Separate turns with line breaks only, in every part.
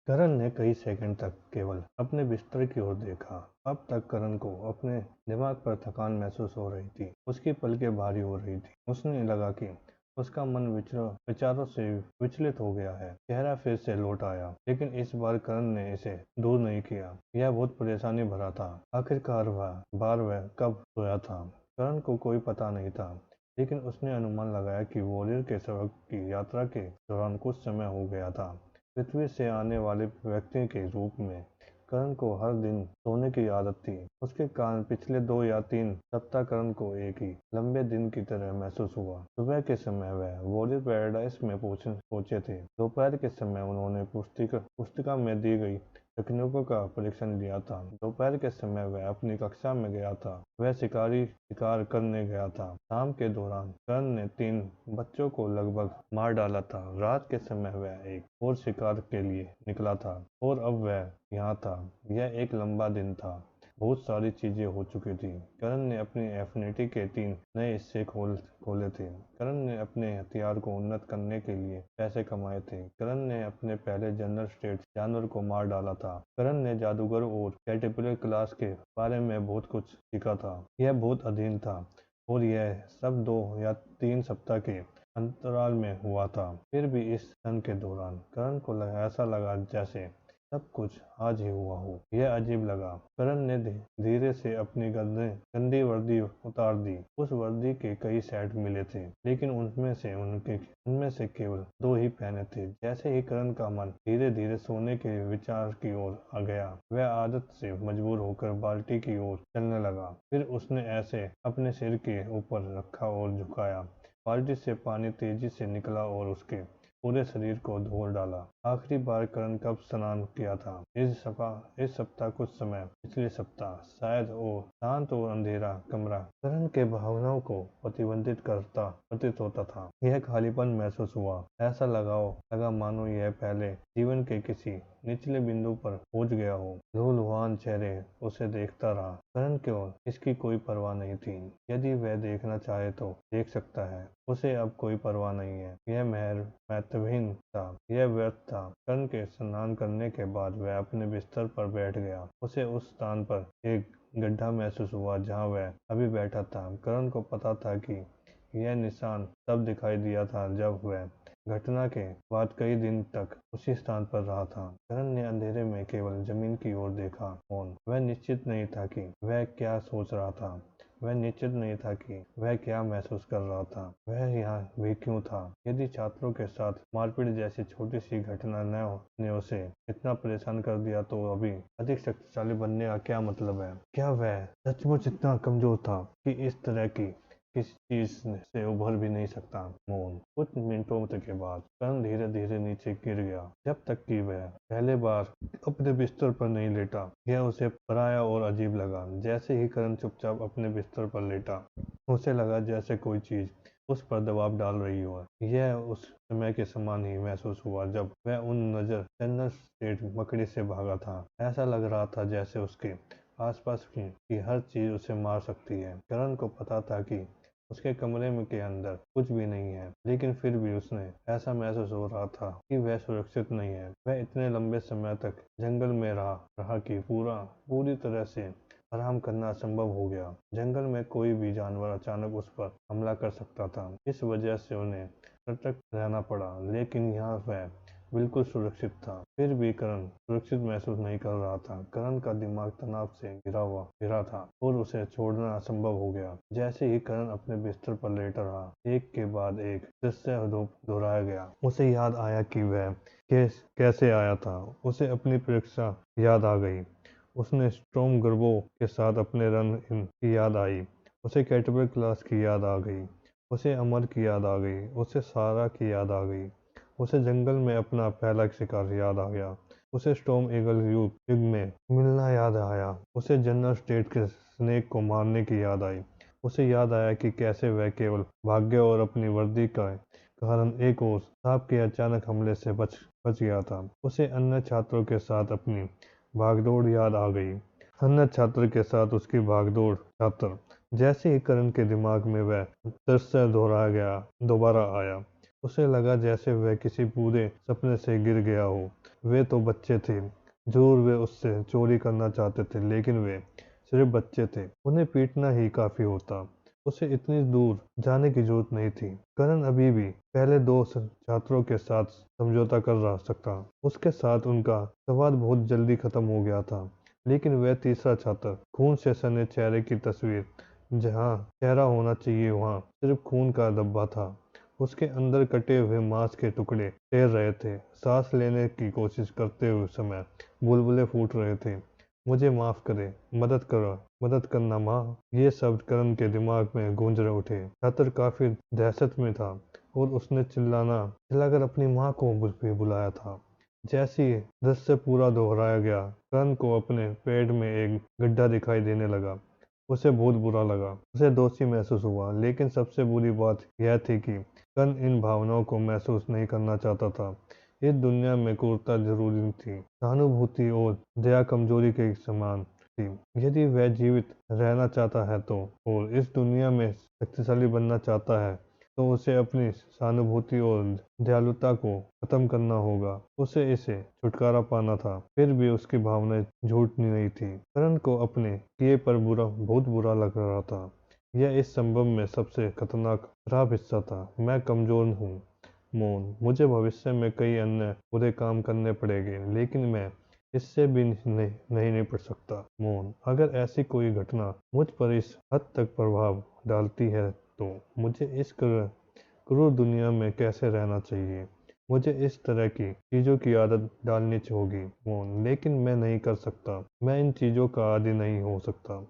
करण ने कई सेकंड तक केवल अपने बिस्तर की ओर देखा। अब तक करण को अपने दिमाग पर थकान महसूस हो रही थी। उसकी पलकें भारी हो रही थी। उसने लगा कि उसका मन विचारों से विचलित हो गया है। चेहरा फिर से लौट आया, लेकिन इस बार करण ने इसे दूर नहीं किया। यह बहुत परेशानी भरा था। आखिरकार वह कब सोया था? करण को कोई पता नहीं था, लेकिन उसने अनुमान लगाया कि वॉरियर के सबक की यात्रा के दौरान कुछ समय हो गया था। पृथ्वी से आने वाले व्यक्ति के रूप में करण को हर दिन सोने की आदत थी। उसके कारण पिछले 2 या 3 सप्ताह करण को एक ही लंबे दिन की तरह महसूस हुआ। सुबह के समय वह वॉरियर पैराडाइज में पहुंचे थे। दोपहर के समय उन्होंने पुस्तिका में दी गई तकनीकों का परीक्षण लिया था। दोपहर के समय वह अपनी कक्षा में गया था। वह शिकार करने गया था। शाम के दौरान करण ने 3 बच्चों को लगभग मार डाला था। रात के समय वह एक और शिकार के लिए निकला था, और अब वह यहाँ था। यह एक लंबा दिन था। बहुत सारी चीजें हो चुकी थी। करण ने अपनी एफिनिटी के 3 नए हिस्से खोले थे। करण ने अपने हथियार को उन्नत करने के लिए पैसे कमाए थे। करण ने अपने पहले जनरल स्टेट जानवर को मार डाला था। करण ने जादूगर और कैटरपिलर क्लास के बारे में बहुत कुछ सीखा था। यह बहुत अधीन था, और यह सब 2 या 3 सप्ताह के अंतराल में हुआ था। फिर भी इस क्षण के दौरान करण को ऐसा लगा जैसे सब कुछ आज ही हुआ हो। यह अजीब लगा। करण ने धीरे से अपनी गंदी वर्दी उतार दी। उस वर्दी के कई सेट मिले थे, लेकिन उनमें से केवल 2 ही पहने थे। जैसे ही करण का मन धीरे धीरे सोने के विचार की ओर आ गया, वह आदत से मजबूर होकर बाल्टी की ओर चलने लगा। फिर उसने ऐसे अपने सिर के ऊपर रखा और झुकाया। बाल्टी से पानी तेजी से निकला और उसके पूरे शरीर को धो डाला। आखिरी बार करण कब स्नान किया था? इस सप्ताह कुछ समय पिछले सप्ताह, शायद। वो शांत और अंधेरा कमरा करण के भावनाओं को प्रतिबंधित करता प्रतीत होता था। यह खालीपन महसूस हुआ। ऐसा लगा मानो यह पहले जीवन के किसी निचले बिंदु पर पहुंच गया हो। लूलुहान चेहरे उसे देखता रहा। करण को इसकी कोई परवाह नहीं थी। यदि वह देखना चाहे तो देख सकता है। उसे अब कोई परवाह नहीं है। यह महत्वहीन था। यह व्यर्थ था। करण के स्नान करने के बाद वह अपने बिस्तर पर बैठ गया। उसे उस स्थान पर एक गड्ढा महसूस हुआ जहां वह अभी बैठा था। करण को पता था कि यह निशान तब दिखाई दिया था जब वह घटना के बाद कई दिन तक उसी स्थान पर रहा था। करण ने अंधेरे में केवल जमीन की ओर देखा। वह निश्चित नहीं था कि वह क्या सोच रहा था। वह निश्चित नहीं था कि वह क्या महसूस कर रहा था। वह यहाँ भी क्यों था? यदि छात्रों के साथ मारपीट जैसी छोटी सी घटना ने उसे इतना परेशान कर दिया, तो अभी अधिक शक्तिशाली बनने का क्या मतलब है? क्या वह सचमुच इतना कमजोर था कि इस तरह की किसी चीज से उभर भी नहीं सकता? मौन। कुछ मिनटों के बाद करण धीरे धीरे नीचे गिर गया। जब तक कि वह पहले बार अपने बिस्तर पर नहीं लेटा, यह उसे पराया और अजीब लगा। जैसे ही करण चुपचाप अपने बिस्तर पर लेटा, उसे लगा जैसे कोई चीज उस पर दबाव डाल रही हो। यह उस समय के समान ही महसूस हुआ जब वह उन जनरल स्टेट मकड़ी से भागा था। ऐसा लग रहा था जैसे उसके आसपास की हर चीज उसे मार सकती है। करण को पता था कि उसके कमरे में के अंदर कुछ भी नहीं है, लेकिन फिर भी उसने ऐसा महसूस हो रहा था कि वह सुरक्षित नहीं है। वह इतने लंबे समय तक जंगल में रहा कि पूरी तरह से आराम करना असंभव हो गया। जंगल में कोई भी जानवर अचानक उस पर हमला कर सकता था। इस वजह से उन्हें सतर्क रहना पड़ा, लेकिन यहाँ वह बिल्कुल सुरक्षित था। फिर भी करण सुरक्षित महसूस नहीं कर रहा था। करण का दिमाग तनाव से घिरा था, और उसे छोड़ना असंभव हो गया। जैसे ही करण अपने बिस्तर पर लेटा रहा, एक के बाद एक दृश्य दोहराया गया। उसे याद आया कि वह कैसे आया था। उसे अपनी परीक्षा याद आ गई। उसने स्टॉर्म गर्बो के साथ अपने रन इन की याद आई। उसे कैटरपिलर क्लास की याद आ गई। उसे अमर की याद आ गई। उसे सारा की याद आ गई। उसे जंगल में अपना पहला शिकार याद आ गया। उसे स्टॉर्म ईगल युग में मिलना याद आया। उसे जनरल स्टेट के स्नेक को मारने की याद आई। उसे याद आया कि कैसे वह केवल भाग्य और अपनी वर्दी का कारण एक और सांप के अचानक हमले से बच गया था। उसे अन्य छात्रों के साथ अपनी भागदौड़ याद आ गई। अन्य छात्र के साथ उसकी भागदौड़। छात्र। जैसे ही करण के दिमाग में वह दृश्य दोबारा आया, उसे लगा जैसे वह किसी पूरे सपने से गिर गया हो। वे तो बच्चे थे, जरूर वे उससे चोरी करना चाहते थे, लेकिन वे सिर्फ बच्चे थे, उन्हें पीटना ही काफी होता। उसे इतनी दूर जाने की जरूरत नहीं थी। करण अभी भी पहले दो छात्रों के साथ समझौता कर रहा सकता। उसके साथ उनका संवाद बहुत जल्दी खत्म हो गया था, लेकिन वह तीसरा छात्र, खून से सने चेहरे की तस्वीर, जहाँ चेहरा होना चाहिए वहाँ सिर्फ खून का धब्बा था। उसके अंदर कटे हुए मांस के टुकड़े तैर रहे थे। सांस लेने की कोशिश करते हुए समय बुलबुले फूट रहे थे। मुझे माफ करे, मदद करो, मदद करना माँ। ये शब्द करण के दिमाग में गूंज रहे उठे। छात्र काफी दहशत में था और उसने चिल्लाकर अपनी माँ को भी बुलाया था। जैसे ही दृश्य पूरा दोहराया गया, करण को अपने पेट में एक गड्ढा दिखाई देने लगा। उसे बहुत बुरा लगा, उसे दोषी महसूस हुआ, लेकिन सबसे बुरी बात यह थी कि करण इन भावनाओं को महसूस नहीं करना चाहता था। इस दुनिया में क्रूरता जरूरी थी, सहानुभूति और दया कमजोरी के समान थी। यदि वह जीवित रहना चाहता है तो, और इस दुनिया में शक्तिशाली बनना चाहता है, तो उसे अपनी सहानुभूति और दयालुता को खत्म करना होगा। उसे इसे छुटकारा पाना था। फिर भी उसकी भावनाएं झूठनी नहीं थी। करण को अपने किए पर बहुत बुरा लग रहा था। यह इस संभव में सबसे खतरनाक खराब हिस्सा था। मैं कमजोर हूँ मोन, मुझे भविष्य में कई अन्य बुरे काम करने पड़ेंगे, लेकिन मैं इससे भी नहीं निपट सकता मोन। अगर ऐसी कोई घटना मुझ पर इस हद तक प्रभाव डालती है तो मुझे इस क्रूर दुनिया में कैसे रहना चाहिए। मुझे इस तरह की चीजों की आदत डालनी होगी मोन, लेकिन मैं नहीं कर सकता। मैं इन चीजों का आदी नहीं हो सकता।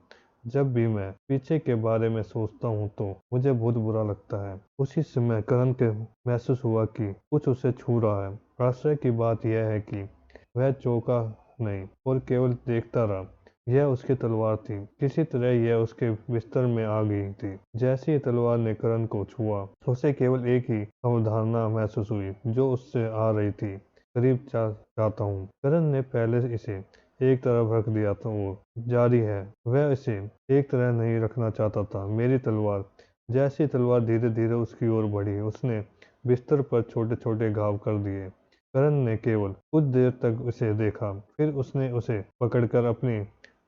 जब भी मैं पीछे के बारे में सोचता हूँ तो मुझे बहुत बुरा लगता है। उसी समय करण के महसूस हुआ कि कुछ उसे छू रहा है। आश्चर्य की बात यह है कि वह चौंका नहीं और केवल देखता रहा। यह उसकी तलवार थी। किसी तरह यह उसके बिस्तर में आ गई थी। जैसे ही तलवार ने करण को छुआ, उसे केवल एक ही अवधारणा महसूस हुई जो उससे आ रही थी, करीब चाहता हूँ। करण ने पहले इसे एक तरफ रख दिया था और जारी है, वह इसे एक तरह नहीं रखना चाहता था। मेरी तलवार। जैसी तलवार धीरे धीरे उसकी ओर बढ़ी, उसने बिस्तर पर छोटे छोटे घाव कर दिए। करण ने केवल कुछ देर तक उसे देखा, फिर उसने उसे पकड़कर अपने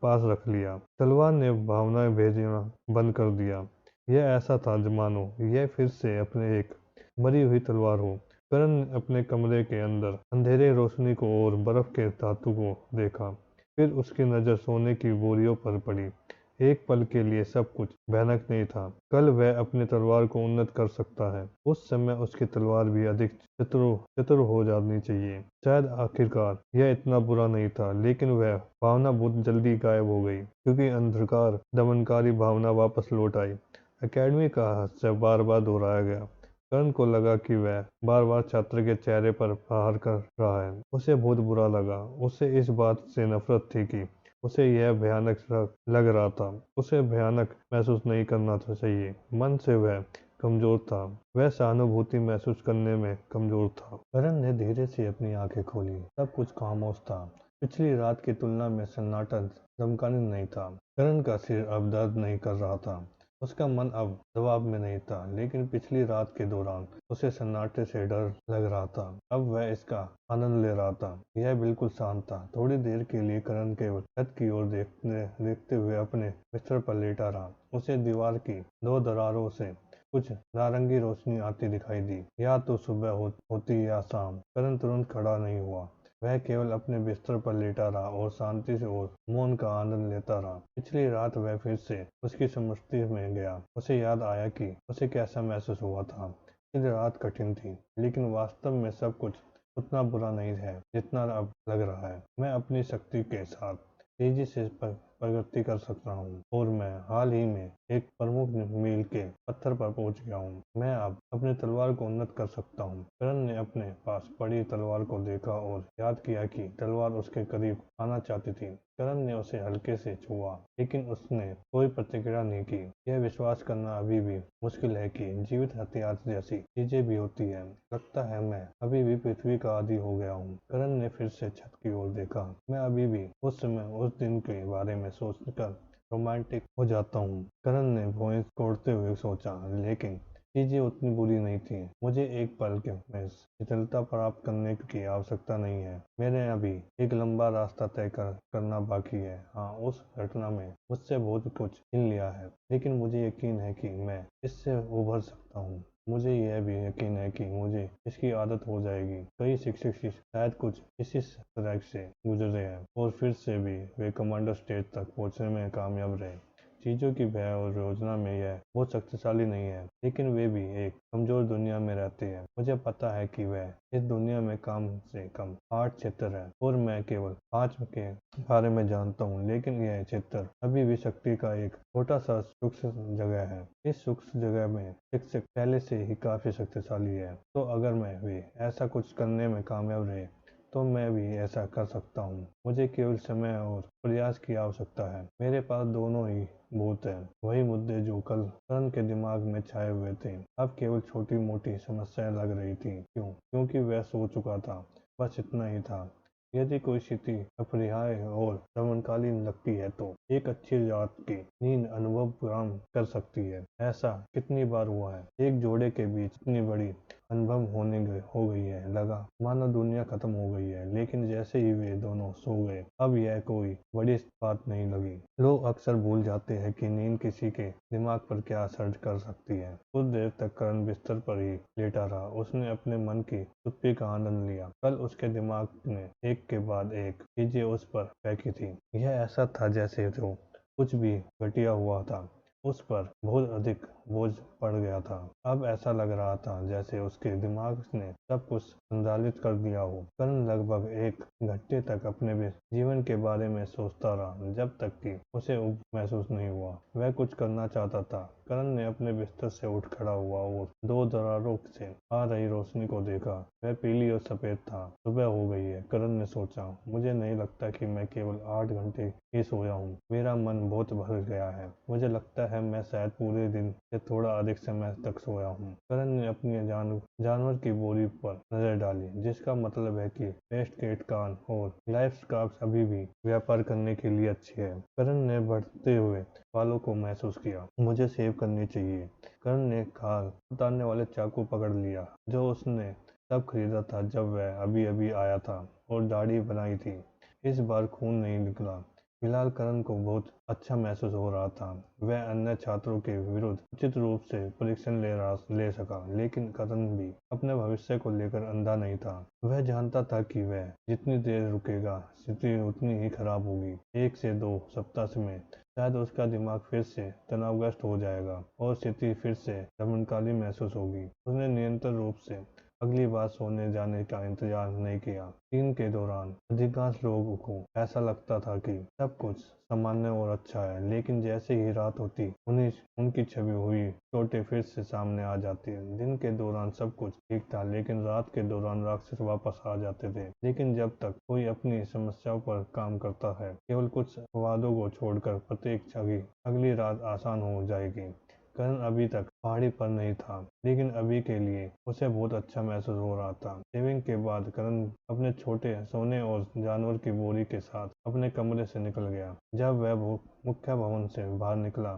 पास रख लिया। तलवार ने भावनाएं भेजना बंद कर दिया। यह ऐसा था मानो यह फिर से अपने एक मरी हुई तलवार हो। करण ने अपने कमरे के अंदर अंधेरे रोशनी को और बर्फ के धातु को देखा। फिर उसकी नजर सोने की बोरियों पर पड़ी। एक पल के लिए सब कुछ भयानक नहीं था। कल वह अपनी तलवार को उन्नत कर सकता है। उस समय उसकी तलवार भी अधिक चतुर हो जानी चाहिए। शायद आखिरकार यह इतना बुरा नहीं था, लेकिन वह भावना बहुत जल्दी गायब हो गई, क्योंकि अंधकार दमनकारी भावना वापस लौट आई। एकेडमी का हादसा बार बार दोहराया गया। करण को लगा कि वह बार बार छात्र के चेहरे पर प्रहार कर रहा है। उसे बहुत बुरा लगा। उसे इस बात से नफरत थी कि उसे यह भयानक लग रहा था। उसे भयानक महसूस नहीं करना चाहिए। मन से वह कमजोर था। वह सहानुभूति महसूस करने में कमजोर था। करण ने धीरे से अपनी आंखें खोली। सब कुछ खामोश था। पिछली रात की तुलना में सन्नाटा धमकाने नहीं था। करण का सिर अब दर्द नहीं कर रहा था। उसका मन अब दबाव में नहीं था, लेकिन पिछली रात के दौरान उसे सन्नाटे से डर लग रहा था। अब वह इसका आनंद ले रहा था। यह बिल्कुल शांत था। थोड़ी देर के लिए करण केवल छत की ओर देखते हुए अपने बिस्तर पर लेटा रहा। उसे दीवार की दो दरारों से कुछ नारंगी रोशनी आती दिखाई दी। या तो सुबह होती या शाम। करण तुरंत खड़ा नहीं हुआ। वह केवल अपने बिस्तर पर लेटा रहा और शांति से और मौन का आनंद लेता रहा। पिछली रात वह फिर से उसकी स्मृति में गया। उसे याद आया कि उसे कैसा महसूस हुआ था। पिछली रात कठिन थी, लेकिन वास्तव में सब कुछ उतना बुरा नहीं है जितना अब लग रहा है। मैं अपनी शक्ति के साथ तेजी से प्रगति कर सकता हूँ, और मैं हाल ही में एक प्रमुख मील के पत्थर पर पहुंच गया हूँ। मैं अब अपनी तलवार को उन्नत कर सकता हूँ। करण ने अपने पास पड़ी तलवार को देखा और याद किया कि तलवार उसके करीब आना चाहती थी। करण ने उसे हल्के से छुआ, लेकिन उसने कोई प्रतिक्रिया नहीं की। यह विश्वास करना अभी भी मुश्किल है कि जीवित हथियार जैसी चीजें भी होती है। लगता है मैं अभी भी पृथ्वी का आदी हो गया हूँ। करण ने फिर से छत की ओर देखा। मैं अभी भी उस समय उस दिन के बारे में सोचकर रोमांटिक हो जाता हूँ। करण ने भौहें तोड़ते हुए सोचा, लेकिन चीजें उतनी बुरी नहीं थी। मुझे एक पल के में शीतलता प्राप्त करने की आवश्यकता नहीं है। मैंने अभी एक लंबा रास्ता करना बाकी है। हाँ, उस घटना में मुझसे बहुत कुछ छीन लिया है, लेकिन मुझे यकीन है कि मैं इससे उभर सकता हूँ। मुझे यह भी यकीन है कि मुझे इसकी आदत हो जाएगी। कई शिक्षक शायद कुछ इसी तरह से गुजरे हैं और फिर से भी वे कमांडर स्टेज तक पहुंचने में कामयाब रहे। चीजों की भय और योजना में यह बहुत शक्तिशाली नहीं है, लेकिन वे भी एक कमजोर दुनिया में रहते हैं। मुझे पता है कि वह इस दुनिया में कम से कम 8 क्षेत्र है और मैं केवल 5 के बारे में जानता हूँ, लेकिन यह क्षेत्र अभी भी शक्ति का एक छोटा सा सूक्ष्म जगह है। इस सूक्ष्म जगह में शिक्षक पहले से ही काफी शक्तिशाली है, तो अगर मैं भी ऐसा कुछ करने में कामयाब रहे तो मैं भी ऐसा कर सकता हूँ। मुझे केवल समय और प्रयास की आवश्यकता है। मेरे पास दोनों ही भूत हैं, वही मुद्दे जो कल करण के दिमाग में छाए हुए थे अब केवल छोटी मोटी समस्याएं लग रही थी। क्यों? क्योंकि वह सो चुका था, बस इतना ही था। यदि कोई स्थिति अपरिहार्य और दमनकालीन लगती है तो एक अच्छी रात की नींद अनुभव काम कर सकती है। ऐसा कितनी बार हुआ है। एक जोड़े के बीच इतनी बड़ी अनुभव हो गई है, लगा मानो दुनिया खत्म हो गई है, लेकिन जैसे ही वे दोनों सो गए अब यह कोई बड़ी बात नहीं लगी। लोग अक्सर भूल जाते हैं कि नींद किसी के दिमाग पर क्या असर कर सकती है। कुछ देर तक करण बिस्तर पर ही लेटा रहा। उसने अपने मन की चुप्पी का आनंद लिया। कल उसके दिमाग ने एक के बाद एक चीजें उस पर फेंकी थी। यह ऐसा था जैसे जो कुछ भी घटिया हुआ था उस पर बहुत अधिक बोझ पड़ गया था। अब ऐसा लग रहा था जैसे उसके दिमाग ने सब कुछ संचालित कर दिया हो। करण लगभग एक घंटे तक अपने जीवन के बारे में सोचता रहा, जब तक कि उसे ऊब महसूस नहीं हुआ। वह कुछ करना चाहता था। करण ने अपने बिस्तर से उठ खड़ा हुआ और दो दरारों से आ रही रोशनी को देखा। वह पीली और सफेद था। सुबह हो गई है, करण ने सोचा। मुझे नहीं लगता कि मैं केवल 8 घंटे ही सोया हूँ। मेरा मन बहुत भर गया है। मुझे लगता है मैं शायद पूरे दिन से थोड़ा अधिक समय तक सोया हूँ। करण ने अपनी जानवर की बोरी पर नजर डाली, जिसका मतलब है कि पेस्ट केट कान और लाइफ स्कार्फ अभी भी व्यापार करने के लिए अच्छी है। करण ने बढ़ते हुए बालों को महसूस किया। मुझे सेव करनी चाहिए। करण ने खाल उतारने वाले चाकू पकड़ लिया, जो उसने तब खरीदा था जब वह अभी अभी आया था, और दाढ़ी बनाई थी। इस बार खून नहीं निकला। फिलहाल करण को बहुत अच्छा महसूस हो रहा था। वह अन्य छात्रों के विरुद्ध उचित रूप से परीक्षण ले सका, लेकिन करण भी अपने भविष्य को लेकर अंधा नहीं था। वह जानता था कि वह जितनी देर रुकेगा स्थिति उतनी ही खराब होगी। 1 से 2 सप्ताह में शायद उसका दिमाग फिर से तनावग्रस्त हो जाएगा और स्थिति फिर से दमनकाली महसूस होगी। उसने निरंतर रूप से अगली बार सोने जाने का इंतजार नहीं किया। दिन के दौरान अधिकांश लोगों को ऐसा लगता था कि सब कुछ सामान्य और अच्छा है, लेकिन जैसे ही रात होती उनकी छवि हुई चोटें फिर से सामने आ जाती है। दिन के दौरान सब कुछ ठीक था, लेकिन रात के दौरान राक्षस वापस आ जाते थे। लेकिन जब तक कोई अपनी समस्याओं पर काम करता है, केवल कुछ वादों को छोड़कर प्रतीक्षा की अगली रात आसान हो जाएगी। करण अभी तक पहाड़ी पर नहीं था, लेकिन अभी के लिए उसे बहुत अच्छा महसूस हो रहा था। शेविंग के बाद करण अपने छोटे सोने और जानवर की बोरी के साथ अपने कमरे से निकल गया। जब वह मुख्य भवन से बाहर निकला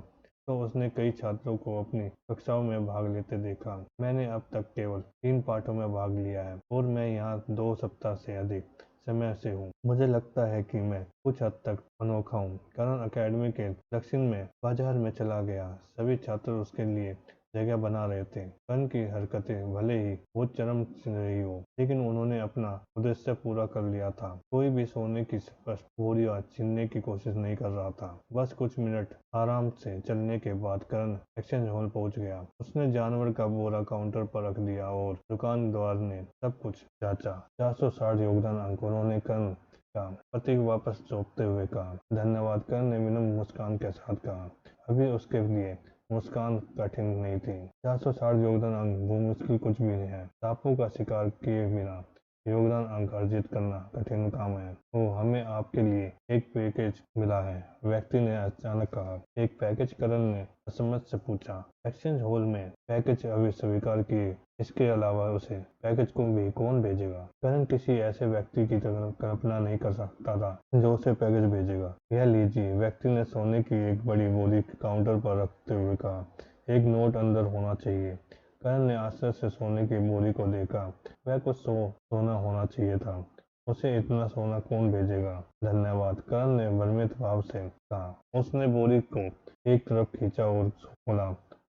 तो उसने कई छात्रों को अपनी कक्षाओं में भाग लेते देखा। मैंने अब तक केवल 3 पाठों में भाग लिया है और मैं यहाँ 2 सप्ताह से अधिक समय से हूँ। मुझे लगता है कि मैं कुछ हद तक अनोखा हूँ। करण अकेडमी के दक्षिण में बाजार में चला गया। सभी छात्र उसके लिए जगह बना रहे थे। करण की हरकतें भले ही बहुत चरम रही हो, लेकिन उन्होंने अपना उद्देश्य पूरा कर लिया था। कोई भी सोने की स्पष्ट बोरियां छीनने की कोशिश नहीं कर रहा था। बस कुछ मिनट आराम से चलने के बाद करण एक्सचेंज हॉल पहुंच गया। उसने जानवर का बोरा काउंटर पर रख दिया और दुकानदार ने सब कुछ जांचा। 460 योगदान अंक उन्होंने करण का प्रतीक वापस सौंपते हुए कहा। धन्यवाद, करण ने विनम्र मुस्कान के साथ कहा। अभी उसके लिए मुस्कान कठिन नहीं थी। 460 योगदान अंक मुश्किल कुछ भी नहीं है। सांपों का शिकार किए बिना योगदान अंक अर्जित करना कठिन काम है। ओह, हमें आपके लिए एक पैकेज मिला है, व्यक्ति ने अचानक कहा। एक पैकेज? करण ने असमझ से पूछा। एक्सचेंज हॉल में पैकेज अभी स्वीकार किए, इसके अलावा उसे पैकेज को भी कौन भेजेगा? करण किसी ऐसे व्यक्ति की कल्पना नहीं कर सकता था जो उसे पैकेज भेजेगा। यह लीजिए, व्यक्ति ने सोने की एक बड़ी बोरी काउंटर पर रखते हुए कहा। एक नोट अंदर होना चाहिए। करण ने आश्चर्य से सोने की बोरी को देखा। वह कुछ सोना होना चाहिए था। उसे इतना सोना कौन भेजेगा? धन्यवाद, करण ने भ्रमित भाव से कहा। उसने बोरी को एक तरफ खींचा और खोला।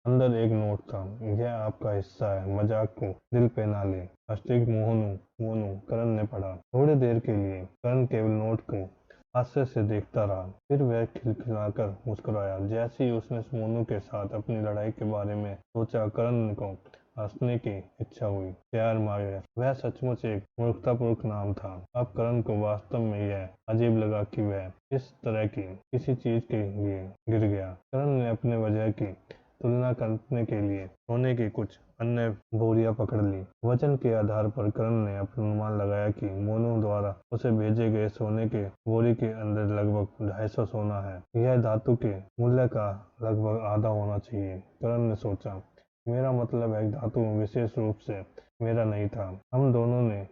अंदर एक नोट था। यह आपका हिस्सा है, मजाक को दिल पे ना ले। अस्टिक मोहनू मोनू, करण ने पढ़ा। थोड़ी देर के लिए करण केवल नोट को आश्चर्य से देखता रहा। फिर वह खिलखिलाकर मुस्कुराया। जैसे ही उसने मोनू के साथ अपनी लड़ाई के बारे में सोचा, करण को हंसने की इच्छा हुई। प्यार मायर, वह सचमुच एक मूर्खतापूर्ण नाम था। अब करण को वास्तव में यह अजीब लगा कि वह इस तरह की किसी चीज के लिए गिर गया। करण ने अपने वजह की तुलना करने के लिए सोने की कुछ अन्य बोरियां पकड़ ली। वजन के आधार पर करण ने अपना अनुमान लगाया कि मोनू द्वारा उसे भेजे गए सोने के बोरी के अंदर लगभग 250 सोना है। यह धातु के मूल्य का लगभग आधा होना चाहिए। करण ने सोचा, मेरा मतलब है धातु विशेष रूप से मेरा नहीं था। हम दोनों ने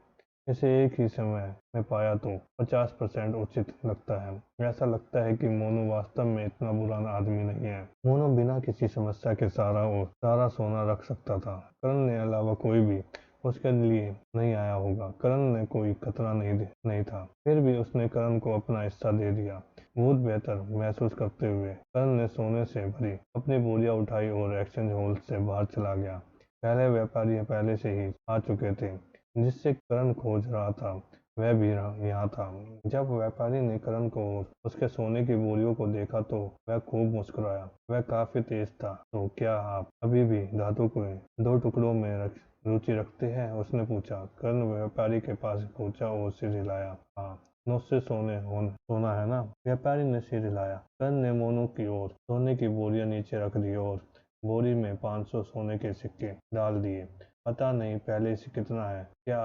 इसे एक ही समय में पाया तो 50% उचित लगता है। ऐसा लगता है कि मोनू वास्तव में इतना बुरा आदमी नहीं है। मोनू बिना किसी समस्या के सारा सोना रख सकता था। करण के अलावा कोई भी उसके लिए नहीं आया होगा। करण ने कोई खतरा नहीं था। फिर भी उसने करण को अपना हिस्सा दे दिया। बहुत बेहतर महसूस करते हुए करण ने सोने से भरी अपनी बोरियां उठाई और एक्सचेंज हॉल से बाहर चला गया। पहले व्यापारी पहले से ही आ चुके थे। जिससे करण खोज रहा था वह भी यहाँ था। जब व्यापारी ने करण को उसके सोने की बोरियों को देखा तो वह खूब मुस्कुराया। वह काफी तेज था। तो क्या आप अभी भी धातु को 2 टुकड़ों में रुचि रखते हैं? उसने पूछा। करण व्यापारी के पास पहुंचा और सिर हिलाया। हाँ, मुझसे सोना है ना? व्यापारी ने सिर हिलाया। करण ने मोनू की ओर सोने की बोरियां नीचे रख दी और बोरी में 500 सोने के सिक्के डाल दिए। पता नहीं पहले से कितना है। क्या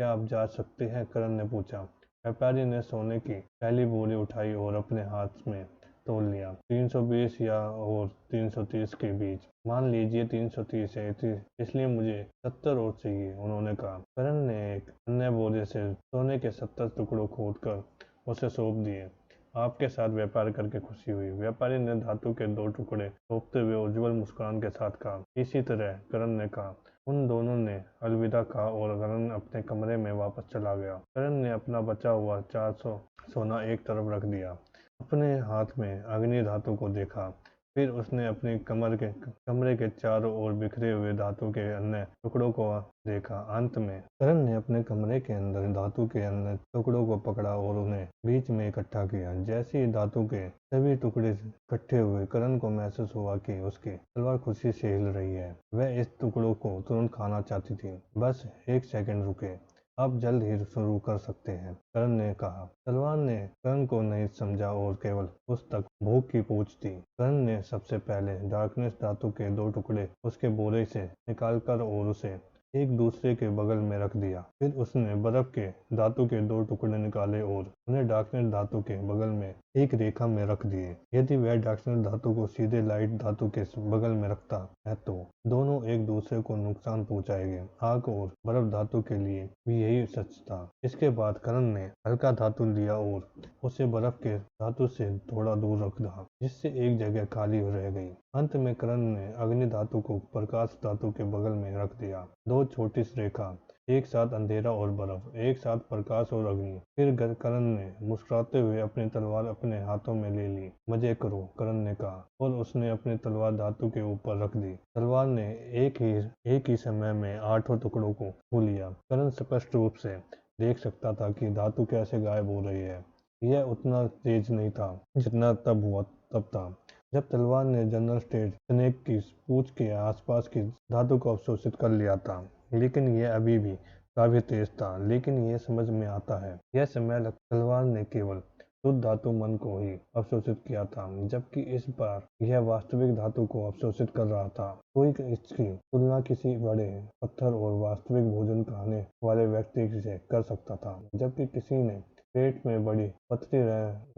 आप जांच सकते हैं? करण ने पूछा। व्यापारी ने सोने की पहली बोरी उठाई और अपने हाथ में तोल लिया। 320 या और 330 के बीच। मान लीजिए 330 है, इसलिए मुझे 70 और चाहिए, उन्होंने कहा। करण ने एक अन्य बोरे से सोने के 70 टुकड़ों खोदकर उसे सौंप दिए। आपके साथ व्यापार करके खुशी हुई। व्यापारी ने धातु के 2 टुकड़े सौंपते हुए उज्जवल मुस्कान के साथ कहा। इसी तरह, करण ने कहा। उन दोनों ने अलविदा कहा और करण अपने कमरे में वापस चला गया। करण ने अपना बचा हुआ 400 सोना एक तरफ रख दिया। अपने हाथ में अग्नि धातु को देखा। फिर उसने अपने कमरे के चारों ओर बिखरे हुए धातु के अन्य टुकड़ों को देखा। अंत में करण ने अपने कमरे के अंदर धातु के अन्य टुकड़ों को पकड़ा और उन्हें बीच में इकट्ठा किया। जैसे ही धातु के सभी टुकड़े इकट्ठे हुए, करण को महसूस हुआ कि उसकी तलवार खुशी से हिल रही है। वह इस टुकड़ों को तुरंत खाना चाहती थी। बस एक सेकंड रुके, आप जल्द ही शुरू कर सकते हैं, करण ने कहा। तलवार ने करण को नहीं समझा और केवल उस तक भूख की पूछ थी। करण ने सबसे पहले डार्कनेस धातु के 2 टुकड़े उसके बोरे से निकालकर और उसे एक दूसरे के बगल में रख दिया। फिर उसने बर्फ के धातु के 2 टुकड़े निकाले और उन्हें डार्कनेस धातु के बगल में एक रेखा में रख दिए। यदि वह डार्कनेस धातु को सीधे लाइट धातु के बगल में रखता है तो दोनों एक दूसरे को नुकसान पहुंचाएंगे। आग और बर्फ धातु के लिए भी यही सच था। इसके बाद करण ने हल्का धातु लिया और उसे बर्फ के धातु से थोड़ा दूर रख दिया, जिससे एक जगह खाली रह गई। अंत में करण ने अग्नि धातु को प्रकाश धातु के बगल में रख दिया। 2 छोटी रेखा, एक साथ अंधेरा और बर्फ, एक साथ प्रकाश और अग्नि। फिर करण ने मुस्कुराते हुए अपनी तलवार अपने हाथों में ले ली। मजे करो, करण ने कहा और उसने अपनी तलवार धातु के ऊपर रख दी। तलवार ने एक ही समय में 8 टुकड़ों को छू लिया। करण स्पष्ट रूप से देख सकता था कि धातु कैसे गायब हो रही है। यह उतना तेज नहीं था जितना तब था जब तलवार ने जनरल स्नेक की पूंछ के आसपास की धातु को अवशोषित कर लिया था। लेकिन यह अभी भी काफी तेज था। लेकिन यह समझ में आता है, यह समय तलवार ने केवल शुद्ध धातु मन को ही अवशोषित किया था, जबकि इस बार यह वास्तविक धातु को अवशोषित कर रहा था। कोई इसकी तुलना किसी बड़े पत्थर और वास्तविक भोजन खाने वाले व्यक्ति से कर सकता था। जबकि किसी ने पेट में बड़ी पथरी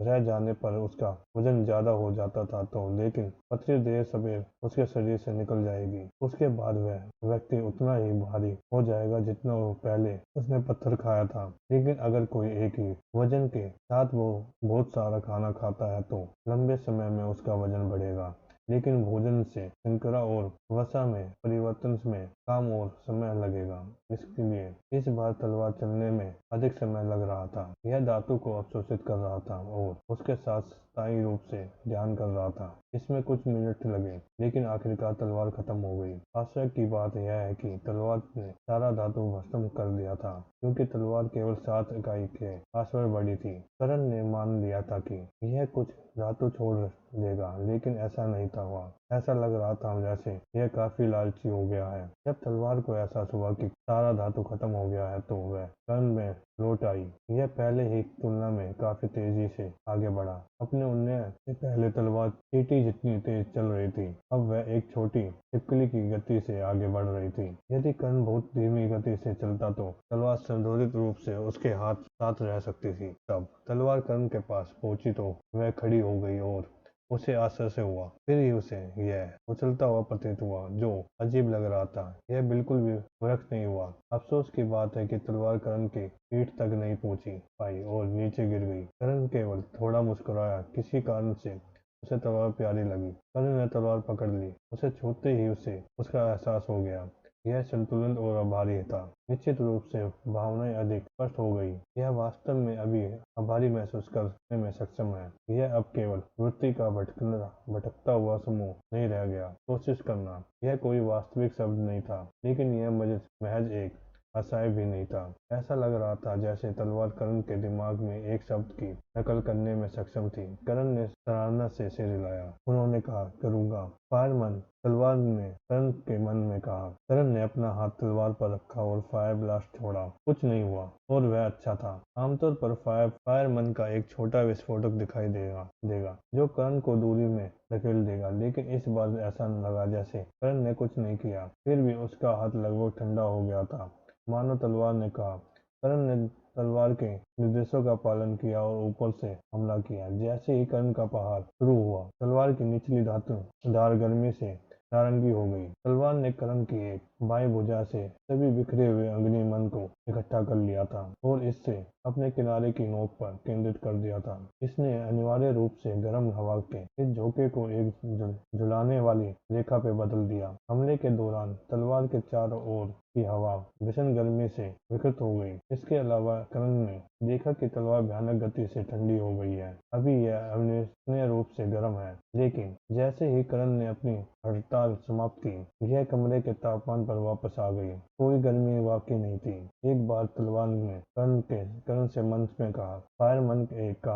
रह जाने पर उसका वजन ज्यादा हो जाता था तो लेकिन पथरी देर सवेर उसके शरीर से निकल जाएगी। उसके बाद वह व्यक्ति उतना ही भारी हो जाएगा जितना वो पहले उसने पत्थर खाया था। लेकिन अगर कोई एक ही वजन के साथ वो बहुत सारा खाना खाता है तो लंबे समय में उसका वजन बढ़ेगा। लेकिन भोजन से शर्करा और वसा में परिवर्तन में काम और समय लगेगा। इसलिए इस बार तलवार चलने में अधिक समय लग रहा था। यह धातु को अवशोषित कर रहा था और उसके साथ स्थायी रूप से ध्यान कर रहा था। इसमें कुछ मिनट लगे, लेकिन आखिरकार तलवार खत्म हो गई। आश्चर्य की बात यह है कि तलवार ने सारा धातु भस्म कर दिया था, क्योंकि तलवार केवल 7 इकाई के आसपास बड़ी थी। करण ने मान लिया था कि यह कुछ धातु छोड़ देगा, लेकिन ऐसा नहीं था हुआ। ऐसा लग रहा था जैसे यह काफी लालची हो गया है। जब तलवार को एहसास हुआ कि सारा धातु खत्म हो गया है, तो वह कर्ण में लौट आई। यह पहले ही तुलना में काफी तेजी से आगे बढ़ा। अपने उड़ने से पहले तलवार चींटी जितनी तेज चल रही थी, अब वह एक छोटी छिपकली की गति से आगे बढ़ रही थी। यदि कर्ण बहुत धीमी गति से चलता तो तलवार संशोधित रूप से उसके हाथ साथ रह सकती थी। तब तलवार कर्ण के पास पहुंची तो वह खड़ी हो गई और उसे आश्चर्य हुआ। फिर ही उसे यह उछलता हुआ प्रतीत हुआ, जो अजीब लग रहा था। यह बिल्कुल भी विरक्त नहीं हुआ। अफसोस की बात है कि तलवार करण की पीठ तक नहीं पहुंची पाई और नीचे गिर गई। करण केवल थोड़ा मुस्कुराया। किसी कारण से उसे तलवार प्यारी लगी। करण ने तलवार पकड़ ली। उसे छूते ही उसे उसका एहसास हो गया। यह संतुलन और आभारी था। निश्चित रूप से भावनाएं अधिक स्पष्ट हो गई। यह वास्तव में अभी आभारी महसूस करने में सक्षम है। यह अब केवल वृत्ति का भटकता हुआ समूह नहीं रह गया। कोशिश करना, यह कोई वास्तविक शब्द नहीं था, लेकिन यह महज एक आशय भी नहीं था। ऐसा लग रहा था जैसे तलवार करण के दिमाग में एक शब्द की नकल करने में सक्षम थी। करण ने सराहना से सिर हिलाया। उन्होंने कहा, करूंगा। फायरमैन, तलवार ने करण के मन में कहा। करण ने अपना हाथ तलवार पर रखा और फायर ब्लास्ट छोड़ा। कुछ नहीं हुआ और वह अच्छा था। आमतौर पर फायरमैन का एक छोटा विस्फोटक दिखाई देगा जो करण को दूरी में धकेल देगा, लेकिन इस बार ऐसा लगा जैसे करण ने कुछ नहीं किया। फिर भी उसका हाथ लगभग ठंडा हो गया था, मानो तलवार ने कहा। करण ने तलवार के निर्देशों का पालन किया और ऊपर से हमला किया। जैसे ही कर्ण का प्रहार शुरू हुआ, तलवार की निचली धार गर्मी से नारंगी हो गई। तलवार ने कर्ण की एक बाएं भुजा से सभी बिखरे हुए अग्निमन को इकट्ठा कर लिया था और इससे अपने किनारे की नोक पर केंद्रित कर दिया था। इसने अनिवार्य रूप से गर्म हवा के इस झोंके को एक झुलाने वाली रेखा पे बदल दिया। हमले के दौरान तलवार के चारों ओर की हवा भीषण गर्मी से विकृत हो गई। इसके अलावा कर्ण ने देखा कि तलवार भयानक गति से ठंडी हो गई है। अभी यह अविश्वसनीय रूप से गर्म है, लेकिन जैसे ही कर्ण ने अपनी हड़ताल समाप्त की, यह कमरे के तापमान पर वापस आ गई। कोई गर्मी बाकी नहीं थी। एक बार तलवार ने कर्ण से मंच में कहा, फायरमैन एक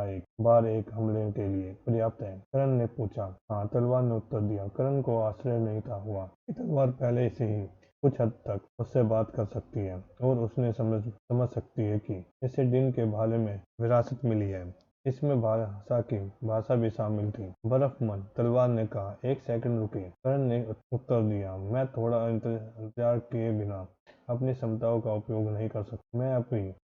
बार एक हमले के लिए पर्याप्त है। कर्ण ने पूछा। हाँ, तलवार ने उत्तर दिया। कर्ण को आश्चर्य नहीं था हुआ कि तलवार पहले से ही कुछ हद तक उससे बात कर सकती है और उसने समझ सकती है कि इसे दिन के भाले में विरासत मिली है। इसमें भाषा भी शामिल थी। बर्फ मन, तलवार ने कहा। एक सेकंड रुके, कर्ण ने उत्तर दिया। मैं थोड़ा इंतजार किए बिना अपनी क्षमताओं का उपयोग नहीं कर सकता। मैं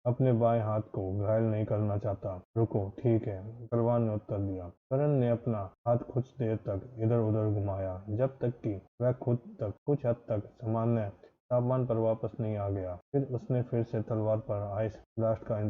अपने बाएं हाथ को घायल नहीं करना चाहता। रुको, ठीक है, तलवार ने उत्तर दिया। कर्ण ने अपना हाथ कुछ देर तक इधर उधर घुमाया, जब तक कि वह कुछ हद तक सामान्य तापमान पर वापस नहीं आ गया। फिर उसने फिर से तलवार पर आइस ब्लास्ट का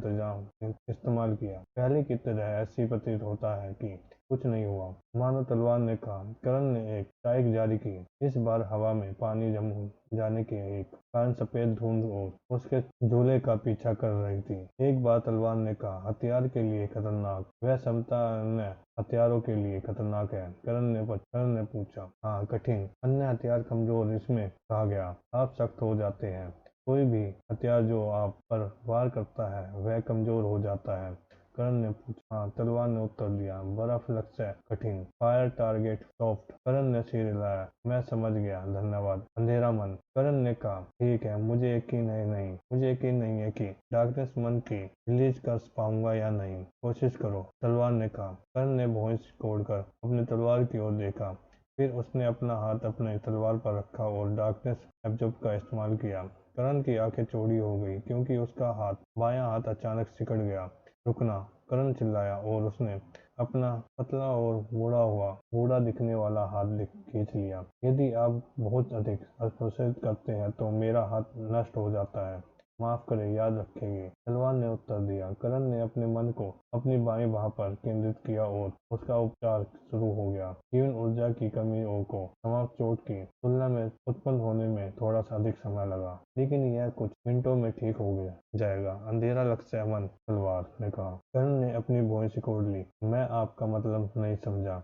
इस्तेमाल किया। पहले की तरह ऐसी प्रतीत होता है कि कुछ नहीं हुआ, मानो तलवार ने कहा। कर्ण ने एक स्ट्राइक जारी की। इस बार हवा में पानी जम जाने के एक कारण सफेद धुंध और उसके झूले का पीछा कर रही थी। एक बार तलवार ने कहा, हथियार के लिए खतरनाक। वह क्षमता अन्य हथियारों के लिए खतरनाक है। कर्ण ने पूछा। हाँ, कठिन। अन्य हथियार कमजोर, इसमें कहा गया। आप सख्त हो जाते हैं। कोई भी हथियार जो आप पर वार करता है वह कमजोर हो जाता है। कर्ण ने पूछा। हाँ, तलवार ने उत्तर दिया। बर्फ लक्ष्य कठिन, फायर टारगेट सॉफ्ट। कर्ण ने सिर हिलाया। मैं समझ गया, धन्यवाद। अंधेरा मन, कर्ण ने कहा। ठीक है, मुझे यकीन नहीं है कि डार्कनेस मन की रिलीज कर पाऊंगा या नहीं। कोशिश करो, तलवार ने कहा। कर्ण ने भौहें खोलकर अपनी तलवार की ओर देखा। फिर उसने अपना हाथ अपने तलवार पर रखा और डार्कनेस एब्जॉर्ब का इस्तेमाल किया। कर्ण की आंखें चौड़ी हो गई, क्योंकि उसका बायां हाथ अचानक सिकुड़ गया। रुकना, कर्ण चिल्लाया और उसने अपना पतला और बूढ़ा दिखने वाला हाथ खींच लिया। यदि आप बहुत अधिक अवशोषित करते हैं तो मेरा हाथ नष्ट हो जाता है। माफ करें, याद रखेंगे। तलवार ने उत्तर दिया। करण ने अपने मन को अपनी बाईं बाह पर केंद्रित किया और उसका उपचार शुरू हो गया। जीवन ऊर्जा की कमी को समाप्त चोट की तुलना में उत्पन्न होने में थोड़ा सा अधिक समय लगा, लेकिन यह कुछ मिनटों में ठीक हो गया जाएगा। अंधेरा लक्ष्य मन, तलवार ने कहा। कर्ण ने अपनी भौहें सिकोड़ ली। मैं आपका मतलब नहीं समझा।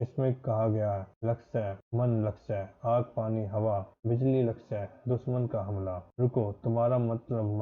इसमें कहा गया है लक्ष्य है, मन लक्ष्य है, आग पानी हवा बिजली लक्ष्य है, दुश्मन का हमला। रुको, तुम्हारा मतलब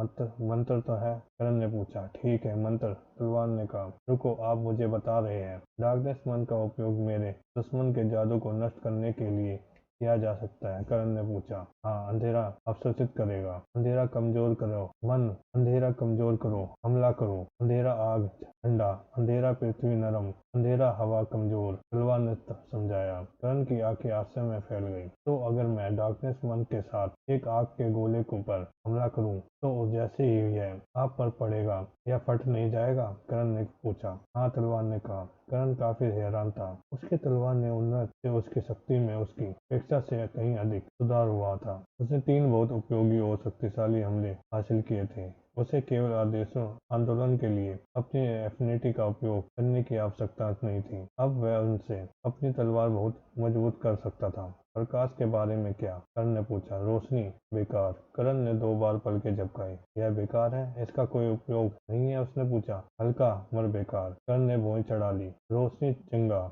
मंत्र तो है? करण ने पूछा। ठीक है, मंत्र, तलवार ने कहा। रुको, आप मुझे बता रहे हैं डार्कनेस मन का उपयोग मेरे दुश्मन के जादू को नष्ट करने के लिए किया जा सकता है? करण ने पूछा। हाँ, अंधेरा अवशोषित करेगा, अंधेरा कमजोर करो मन, अंधेरा कमजोर करो, हमला करो, अंधेरा आग ठंडा, अंधेरा पृथ्वी नरम, अंधेरा हवा कमजोर, तलवार ने समझाया। करण की आंखें आश्चर्य में फैल गई। तो अगर मैं डार्कनेस मन के साथ एक आग के गोले के ऊपर हमला करूं तो जैसे ही यह आप पर पड़ेगा या फट नहीं जाएगा? करण ने पूछा। हाँ, तलवार ने कहा। करण काफी हैरान था। उसके तलवार ने उन्नत से उसकी शक्ति में उसकी अपेक्षा से कहीं अधिक सुधार हुआ था। उसने 3 बहुत उपयोगी और शक्तिशाली हमले हासिल किए थे। उसे केवल आदेशों आंदोलन के लिए अपनी एफिनिटी का उपयोग करने की आवश्यकता नहीं थी। अब वह उनसे अपनी तलवार बहुत मजबूत कर सकता था। प्रकाश के बारे में क्या? करण ने पूछा। रोशनी बेकार। करण ने 2 बार पलकें झपकाई। यह बेकार है? इसका कोई उपयोग नहीं है? उसने पूछा। हल्का मर बेकार। करण ने भौहें चढ़ा ली। रोशनी चंगा,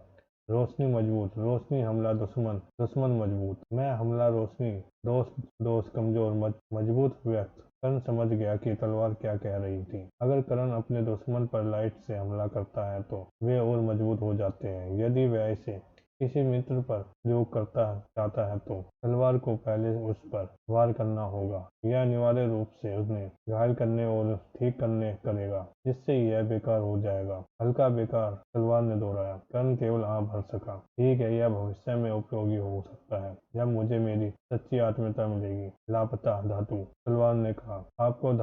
रोशनी मजबूत, रोशनी हमला दुश्मन, दुश्मन मजबूत, मैं हमला रोशनी, दोस्त दोस्त कमजोर मजबूत व्यक्त। करण समझ गया कि तलवार क्या कह रही थी। अगर करण अपने दुश्मन पर लाइट से हमला करता है तो वे और मजबूत हो जाते हैं। यदि वह इसे किसी मित्र पर प्रयोग करता चाहता है तो तलवार को पहले उस पर वार करना होगा। यह अनिवार्य रूप से उन्हें घायल करने और ठीक करने करेगा, जिससे यह बेकार हो जाएगा। हल्का बेकार, तलवार ने दोहराया। कर्ण केवल हाँ भर सका। ठीक है, यह भविष्य में उपयोगी हो सकता है जब मुझे मेरी सच्ची आत्मीयता मिलेगी। लापता धातु, तलवार ने कहा। आपको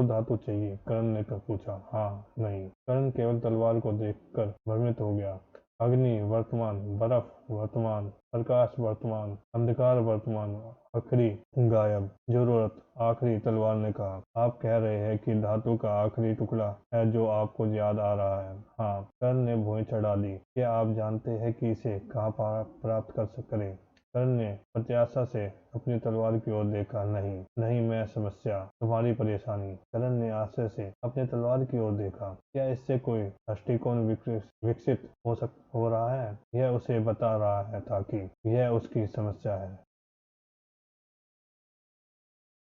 धातु चाहिए? कर्ण ने पूछा। हाँ, नहीं। कर्ण केवल तलवार को देखकर भ्रमित हो गया। अग्नि वर्तमान, बर्फ वर्तमान, प्रकाश वर्तमान, अंधकार वर्तमान, आखिरी गायब, जरूरत आखिरी। तलवार ने कहा। आप कह रहे हैं कि धातु का आखिरी टुकड़ा है जो आपको याद आ रहा है? हाँ। कर्ण ने भुएं चढ़ा दी। क्या आप जानते हैं कि इसे कहाँ प्राप्त करें? कर्ण ने प्रत्याशा से अपनी तलवार की ओर देखा। नहीं नहीं, मैं समस्या, तुम्हारी परेशानी। कर्ण ने आश्चर्य से अपनी तलवार की ओर देखा। क्या इससे कोई दृष्टिकोण विकसित हो रहा है? यह उसे बता रहा है ताकि यह उसकी समस्या है।